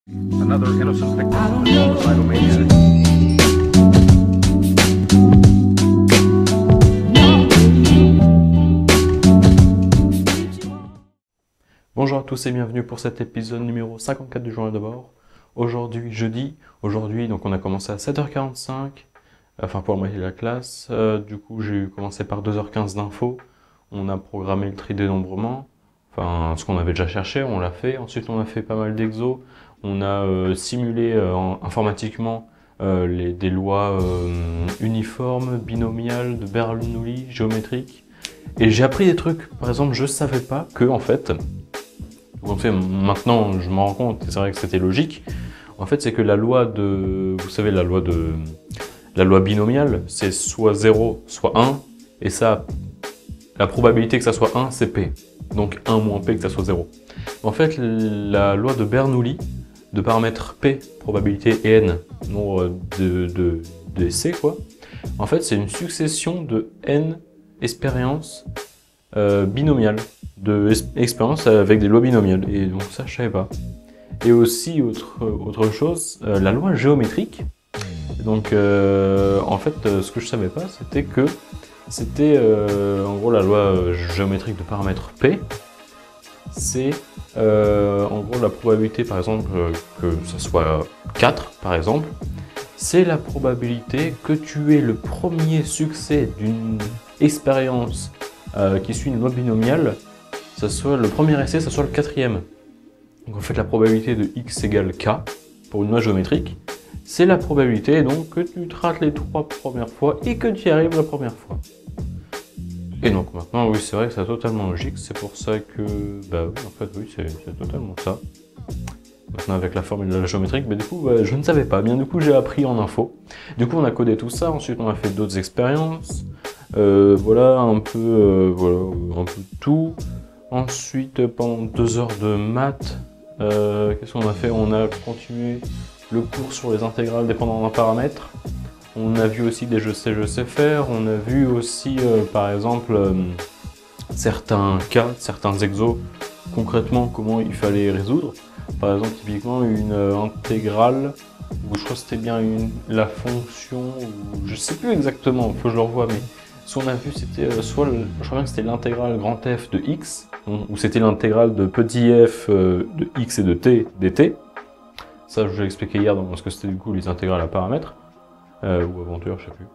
Another innocent victim of a homicidal maniac. Bonjour à tous et bienvenue pour cet épisode numéro 54 du journal de bord. Aujourd'hui, jeudi, donc on a commencé à 7h45, enfin pour la moitié de la classe. Du coup, j'ai commencé par 2h15 d'infos. On a programmé le tri-dénombrement, enfin ce qu'on avait déjà cherché, on l'a fait. Ensuite, on a fait pas mal d'exos. On a simulé informatiquement des lois uniformes, binomiales, de Bernoulli, géométriques. Et j'ai appris des trucs. Par exemple, je savais pas que, en fait, maintenant je m'en rends compte, c'est vrai que c'était logique. En fait, c'est que la loi de, vous savez, la loi binomiale, c'est soit 0, soit 1, et ça, la probabilité que ça soit 1, c'est P. Donc 1 moins P que ça soit 0. En fait, la loi de Bernoulli, de paramètres P, probabilité, et N, nombre d'essais, quoi. En fait, c'est une succession de N expériences binomiales, expériences avec des lois binomiales. Et donc ça, je savais pas. Et aussi, autre chose, la loi géométrique. Donc, en fait, ce que je savais pas, c'était que c'était, en gros, la loi géométrique de paramètres P. C'est, en gros, la probabilité, par exemple, que ça soit 4, par exemple. C'est la probabilité que tu aies le premier succès d'une expérience qui suit une loi binomiale, ça soit le premier essai, ça soit le quatrième. Donc en fait, la probabilité de x égale k pour une loi géométrique, c'est la probabilité donc que tu te rates les 3 premières fois et que tu y arrives la première fois. Et donc maintenant, oui, c'est vrai que c'est totalement logique, c'est pour ça que, bah oui, en fait, oui, c'est totalement ça. Maintenant, avec la formule de la géométrique, mais du coup, je ne savais pas. Bien, du coup, j'ai appris en info. Du coup, on a codé tout ça. Ensuite, on a fait d'autres expériences. Voilà, un peu tout. Ensuite, pendant 2 heures de maths, qu'est-ce qu'on a fait? On a continué le cours sur les intégrales dépendant d'un paramètre. On a vu aussi des je sais faire. On a vu aussi, par exemple, certains cas, certains exos, concrètement, comment il fallait résoudre. Par exemple, typiquement, une intégrale, où je crois que c'était bien la fonction, ou je sais plus exactement, il faut que je le revoie, mais ce qu'on a vu, c'était je crois bien que c'était l'intégrale grand F de x, ou c'était l'intégrale de petit f de x et de t dt. Ça, je l'ai expliqué hier dans ce que c'était du coup les intégrales à paramètres, ou aventure, je sais plus.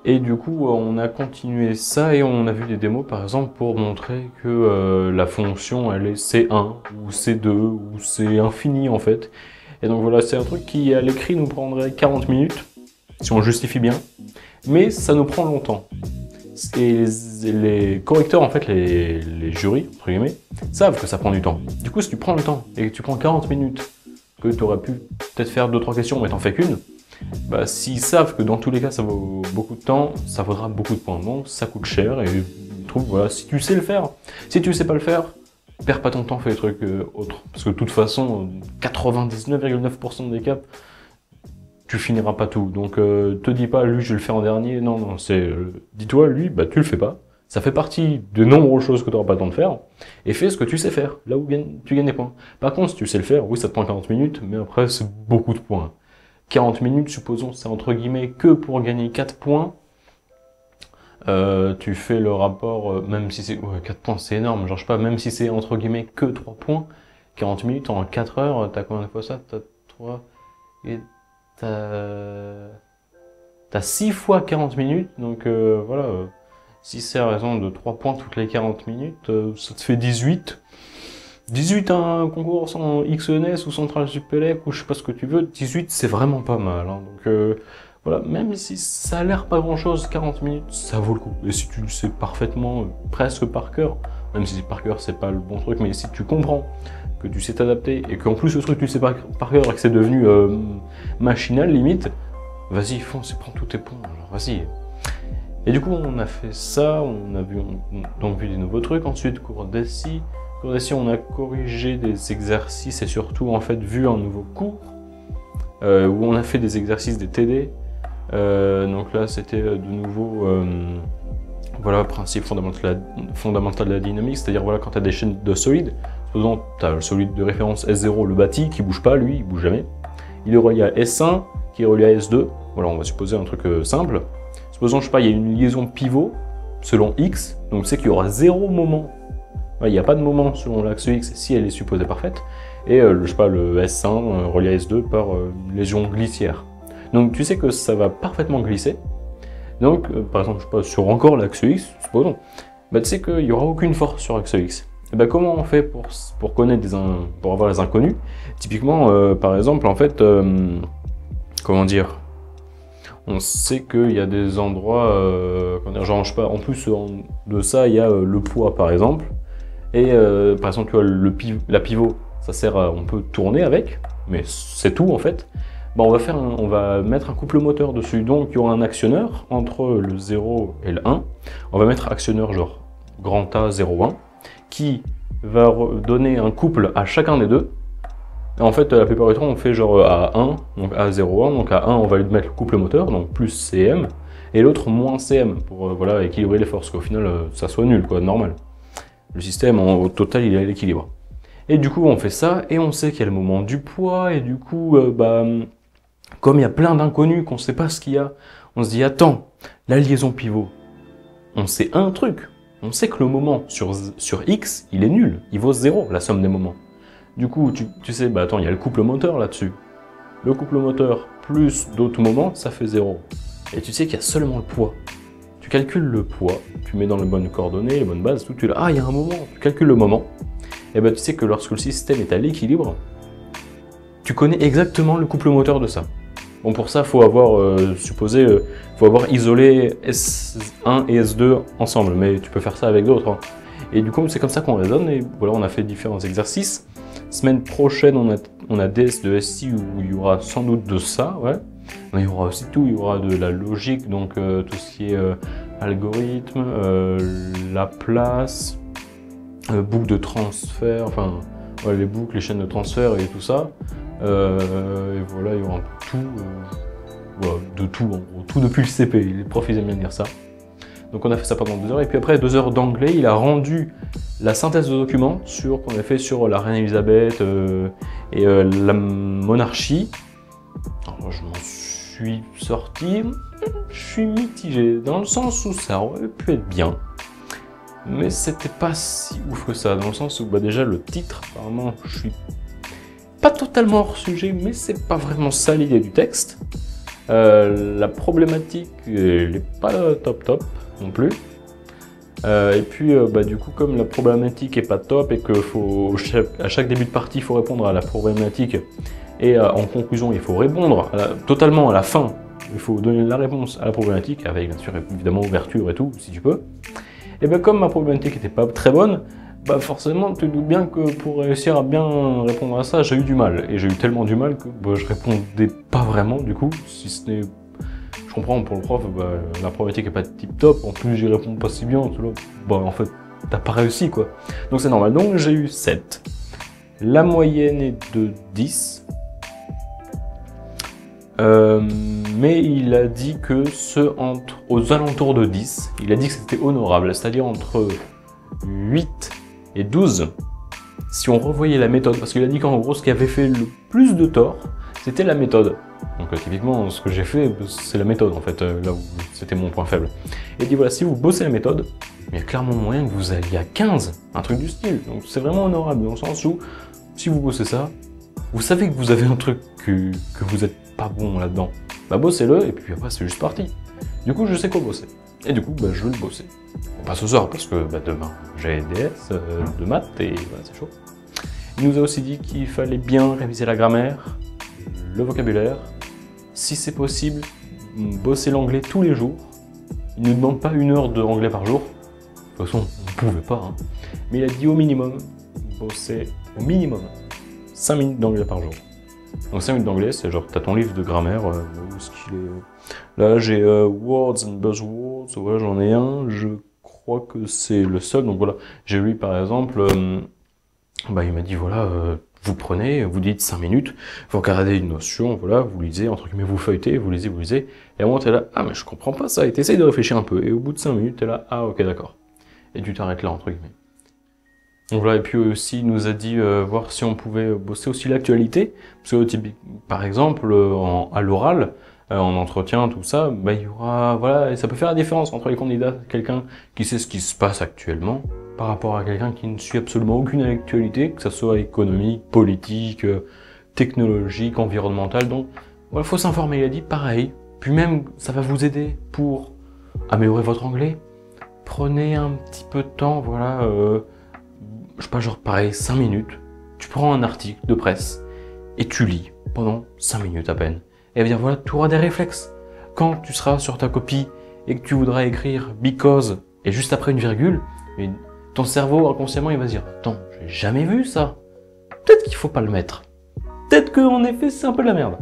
Et du coup, on a continué ça et on a vu des démos, par exemple, pour montrer que la fonction, elle est C1, ou C2, ou C infini, en fait. Et donc voilà, c'est un truc qui, à l'écrit, nous prendrait 40 minutes, si on justifie bien, mais ça nous prend longtemps. Et les correcteurs, en fait, les jurys, entre guillemets, savent que ça prend du temps. Du coup, si tu prends le temps, et que tu prends 40 minutes, que tu aurais pu peut-être faire 2-3 questions, mais t'en fais qu'une, bah, s'ils savent que dans tous les cas ça vaut beaucoup de temps, ça vaudra beaucoup de points. Donc ça coûte cher et je trouve, voilà, si tu sais le faire, si tu sais pas le faire, perds pas ton temps, fais des trucs autres. Parce que de toute façon, 99,9% des cas, tu finiras pas tout. Donc te dis pas, lui je vais le faire en dernier, non, c'est dis-toi, lui, bah tu le fais pas. Ça fait partie de nombreuses choses que tu n'auras pas le temps de faire, et fais ce que tu sais faire, là où tu gagnes des points. Par contre, si tu sais le faire, oui ça te prend 40 minutes, mais après c'est beaucoup de points. 40 minutes, supposons, c'est entre guillemets que pour gagner 4 points. Tu fais le rapport, même si c'est 4 points, c'est énorme, genre je sais pas, même si c'est entre guillemets que 3 points, 40 minutes en 4 heures, t'as combien de fois ça? T'as 3 et t'as 6 fois 40 minutes, donc voilà, si c'est à raison de 3 points toutes les 40 minutes, ça te fait 18. 18 un concours en XENS ou Centrale Supélec ou je sais pas ce que tu veux, 18 c'est vraiment pas mal. Hein. Donc voilà, même si ça a l'air pas grand chose, 40 minutes, ça vaut le coup. Et si tu le sais parfaitement, presque par cœur, même si par cœur c'est pas le bon truc, mais si tu comprends que tu sais t'adapter et qu'en plus ce truc tu le sais par cœur et que c'est devenu machinal limite, vas-y fonce et prends tous tes points, alors vas-y. Et du coup on a fait ça, on a donc vu des nouveaux trucs, ensuite cours d'ESSI. Ici, on a corrigé des exercices et surtout en fait vu un nouveau cours où on a fait des exercices des TD. Donc là, c'était de nouveau voilà, principe fondamental de la dynamique, c'est-à-dire voilà, quand tu as des chaînes de solides, Supposons, tu as celui de référence S0, le bâti, qui bouge pas, lui, il bouge jamais. Il est relié à S1, qui est relié à S2. Voilà, on va supposer un truc simple. Supposons, je sais pas, il y a une liaison pivot selon X, donc c'est qu'il y aura 0 moment. Il n'y a pas de moment selon l'axe X si elle est supposée parfaite. Et je sais pas, le S1 relié à S2 par lésion glissière. Donc tu sais que ça va parfaitement glisser. Donc par exemple, je sais pas, sur encore l'axe X, supposons, bah, tu sais qu'il n'y aura aucune force sur l'axe X. Et bah, comment on fait pour connaître pour avoir les inconnus? Typiquement, par exemple, en fait, comment dire, on sait qu'il y a des endroits, genre, je sais pas, en plus de ça, il y a le poids par exemple. Et par exemple, tu vois, la pivot, ça sert à, on peut tourner avec, mais c'est tout en fait. Bah, on va mettre un couple moteur dessus, donc il y aura un actionneur entre le 0 et le 1. On va mettre actionneur genre grand A 0,1 qui va donner un couple à chacun des deux. Et en fait, la plupart du temps, on fait genre A1, donc A0,1, donc à 1, on va lui mettre le couple moteur, donc plus CM, et l'autre moins CM, pour voilà, équilibrer les forces, qu'au final, ça soit nul, quoi, normal. Le système, au total, il est à l'équilibre. Et du coup, on fait ça, et on sait qu'il y a le moment du poids, et du coup, comme il y a plein d'inconnus, qu'on ne sait pas ce qu'il y a, on se dit, attends, la liaison pivot, on sait un truc, on sait que le moment sur X, il est nul, il vaut 0, la somme des moments. Du coup, tu sais, bah attends, il y a le couple moteur là-dessus. Le couple moteur plus d'autres moments, ça fait 0. Et tu sais qu'il y a seulement le poids. Tu calcules le poids, tu mets dans les bonnes coordonnées, les bonnes bases, tout, tu l'as. Ah, il y a un moment, tu calcules le moment. Et bah tu sais que lorsque le système est à l'équilibre, tu connais exactement le couple moteur de ça. Bon, pour ça, il faut avoir, faut avoir isolé S1 et S2 ensemble, mais tu peux faire ça avec d'autres. Hein. Et du coup, c'est comme ça qu'on raisonne, et voilà, on a fait différents exercices. Semaine prochaine, on a DS de SI où il y aura sans doute de ça, ouais. Mais il y aura aussi tout, il y aura de la logique, donc tout ce qui est algorithme, la place, boucle de transfert, enfin ouais, les boucles, les chaînes de transfert et tout ça. Et voilà, il y aura un peu tout, voilà, de tout en gros, tout depuis le CP, les profs ils aiment bien dire ça. Donc on a fait ça pendant 2 heures, et puis après 2 heures d'anglais, il a rendu la synthèse de documents qu'on a fait sur la reine Elisabeth et la monarchie. Alors, je m'en suis sorti, je suis mitigé, dans le sens où ça aurait pu être bien, mais c'était pas si ouf que ça, dans le sens où bah, déjà le titre, apparemment, je suis pas totalement hors sujet, mais c'est pas vraiment ça l'idée du texte. La problématique, elle n'est pas top non plus. Et puis, bah, du coup, comme la problématique est pas top et que à chaque début de partie, il faut répondre à la problématique et en conclusion, il faut répondre totalement à la fin. Il faut donner la réponse à la problématique avec, bien sûr, évidemment, ouverture et tout, si tu peux. Et bien, comme ma problématique n'était pas très bonne, bah forcément, tu te doutes bien que pour réussir à bien répondre à ça, j'ai eu du mal. Et j'ai eu tellement du mal que bah, je répondais pas vraiment, du coup, si ce n'est... Je comprends, pour le prof, bah, la problématique est pas tip top, en plus j'y réponds pas si bien, bah en fait, t'as pas réussi, quoi. Donc c'est normal, donc j'ai eu 7. La moyenne est de 10. Mais il a dit que aux alentours de 10, il a dit que c'était honorable, c'est-à-dire entre 8 et 12, si on revoyait la méthode, parce qu'il a dit qu'en gros, ce qui avait fait le plus de tort, c'était la méthode. Donc typiquement, ce que j'ai fait, c'est la méthode, en fait, là où c'était mon point faible. Et il dit, voilà, si vous bossez la méthode, il y a clairement moyen que vous alliez à 15, un truc du style. Donc c'est vraiment honorable, dans le sens où, si vous bossez ça, vous savez que vous avez un truc que vous n'êtes pas bon là-dedans. Bah bossez-le, et puis après, c'est juste parti. Du coup, je sais quoi bosser. Et du coup, bah, je vais le bosser. Pas ce soir, parce que bah, demain, j'ai DS de maths, et voilà, c'est chaud. Il nous a aussi dit qu'il fallait bien réviser la grammaire, le vocabulaire, si c'est possible, bosser l'anglais tous les jours. Il ne nous demande pas 1 heure d'anglais par jour. De toute façon, on ne pouvait pas. Hein. Mais il a dit au minimum, bosser au minimum 5 minutes d'anglais par jour. Donc 5 minutes d'anglais, c'est genre, tu as ton livre de grammaire, où est-ce qu'il est... Là, j'ai Words and Buzzwords, voilà, j'en ai un, je crois que c'est le seul. Donc voilà, j'ai lu par exemple, bah, il m'a dit, voilà, vous prenez, vous dites 5 minutes, vous regardez une notion, voilà, vous lisez, entre guillemets, vous feuilletez, vous lisez, et à un moment, t'es là, ah, mais je comprends pas ça, et t'essayes de réfléchir un peu, et au bout de 5 minutes, t'es là, ah, ok, d'accord. Et tu t'arrêtes là, entre guillemets. Donc voilà, et puis aussi, il nous a dit voir si on pouvait bosser aussi l'actualité. Parce que, par exemple, à l'oral, en entretien, tout ça, bah, il y aura, voilà, et ça peut faire la différence entre les candidats, quelqu'un qui sait ce qui se passe actuellement, par rapport à quelqu'un qui ne suit absolument aucune actualité, que ce soit économique, politique, technologique, environnementale. Donc, voilà, faut s'informer, il a dit pareil. Puis même, ça va vous aider pour améliorer votre anglais. Prenez un petit peu de temps, voilà, je sais pas, genre pareil, 5 minutes. Tu prends un article de presse et tu lis pendant 5 minutes à peine. Et bien voilà, tu auras des réflexes. Quand tu seras sur ta copie et que tu voudras écrire because et juste après une virgule, ton cerveau inconsciemment il va se dire attends, j'ai jamais vu ça. Peut-être qu'il faut pas le mettre. Peut-être qu'en effet c'est un peu de la merde.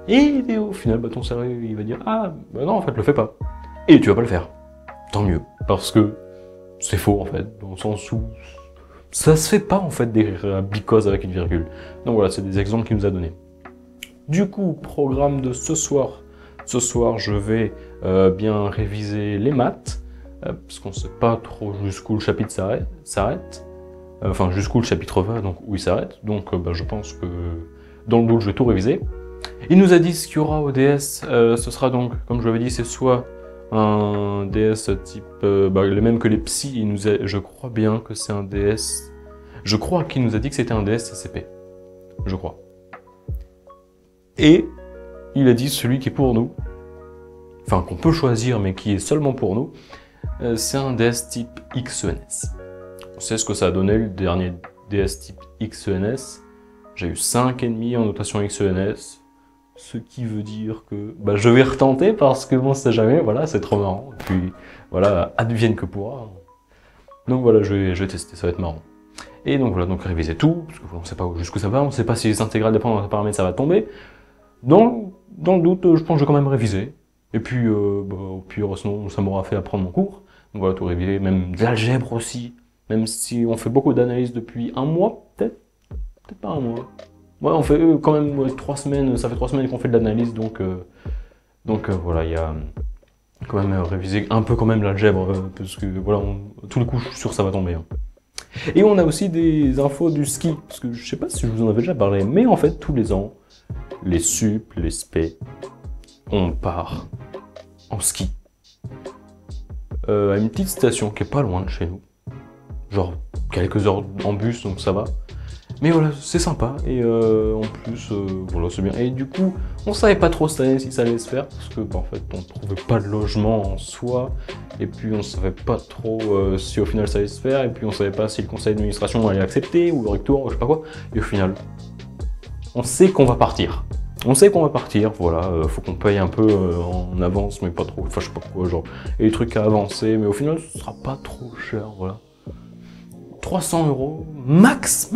Et au final, bah, ton cerveau il va dire ah bah non en fait le fais pas. Et tu vas pas le faire. Tant mieux. Parce que c'est faux en fait, dans le sens où ça se fait pas en fait d'écrire because avec une virgule. Donc voilà, c'est des exemples qu'il nous a donnés. Du coup, programme de ce soir. Ce soir, je vais bien réviser les maths, parce qu'on ne sait pas trop jusqu'où le chapitre s'arrête. Enfin, jusqu'où le chapitre va, donc où il s'arrête. Donc, bah, je pense que dans le doute, je vais tout réviser. Il nous a dit ce qu'il y aura au DS. Ce sera donc, comme je l'avais dit, c'est soit un DS type, bah, les mêmes que les psy. Je crois bien que c'est un DS. Je crois qu'il nous a dit que c'était un DS CCP. Je crois. Et il a dit celui qui est pour nous, enfin qu'on peut choisir mais qui est seulement pour nous, c'est un DS type XENS. On sait ce que ça a donné le dernier DS type XENS. J'ai eu 5,5 en notation XENS, ce qui veut dire que bah, je vais retenter parce que bon, c'est jamais, voilà, c'est trop marrant. Et puis voilà, advienne que pourra. Donc voilà, je vais tester, ça va être marrant. Et donc voilà, donc réviser tout, parce qu'on ne sait pas jusqu'où ça va, on ne sait pas si les intégrales dépendent d'un paramètre, ça va tomber. Dans le doute, je pense que je vais quand même réviser. Et puis, bah, au pire, sinon, ça m'aura fait apprendre mon cours. Donc voilà, tout réviser, même de l'algèbre aussi. Même si on fait beaucoup d'analyses depuis un mois, peut-être pas un mois. Ouais, on fait quand même 3 semaines, ça fait 3 semaines qu'on fait de l'analyse, donc voilà, il y a quand même révisé un peu quand même l'algèbre, parce que voilà, tous les coups, je suis sûr que ça va tomber. Hein. Et on a aussi des infos du ski, parce que je sais pas si je vous en avais déjà parlé, mais en fait, tous les ans, les sup, les spé, on part en ski à une petite station qui est pas loin de chez nous, genre quelques heures en bus, donc ça va. Mais voilà, c'est sympa, et en plus, voilà, c'est bien. Et du coup, on savait pas trop cette année si ça allait se faire, parce que bah, en fait, on trouvait pas de logement en soi, et puis on savait pas trop si au final ça allait se faire, et puis on savait pas si le conseil d'administration allait accepter, ou le recteur, ou je sais pas quoi. Et au final, on sait qu'on va partir. On sait qu'on va partir, voilà, faut qu'on paye un peu en avance, mais pas trop, enfin je sais pas quoi, genre, et les trucs à avancer, mais au final ce sera pas trop cher, voilà. 300 € max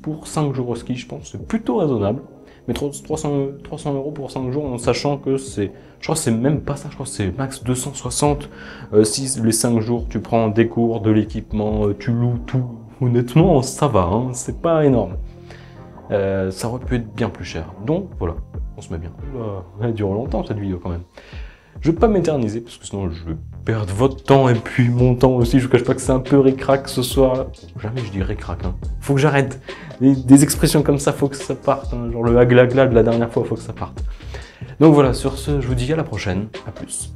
pour 5 jours au ski, je pense, c'est plutôt raisonnable. Mais 300 € pour 5 jours, en sachant que c'est, je crois que c'est même pas ça, je crois que c'est max 260. Si les 5 jours tu prends des cours, de l'équipement, tu loues tout, honnêtement ça va, hein, c'est pas énorme. Ça aurait pu être bien plus cher. Donc voilà, on se met bien. Elle dure longtemps cette vidéo quand même. Je vais pas m'éterniser parce que sinon je vais perdre votre temps et puis mon temps aussi. Je vous cache pas que c'est un peu ric-rac ce soir. Jamais je dis ric-rac, hein. Faut que j'arrête. Des expressions comme ça, faut que ça parte. Hein. Genre le haglagla de la dernière fois, faut que ça parte. Donc voilà, sur ce, je vous dis à la prochaine. À plus.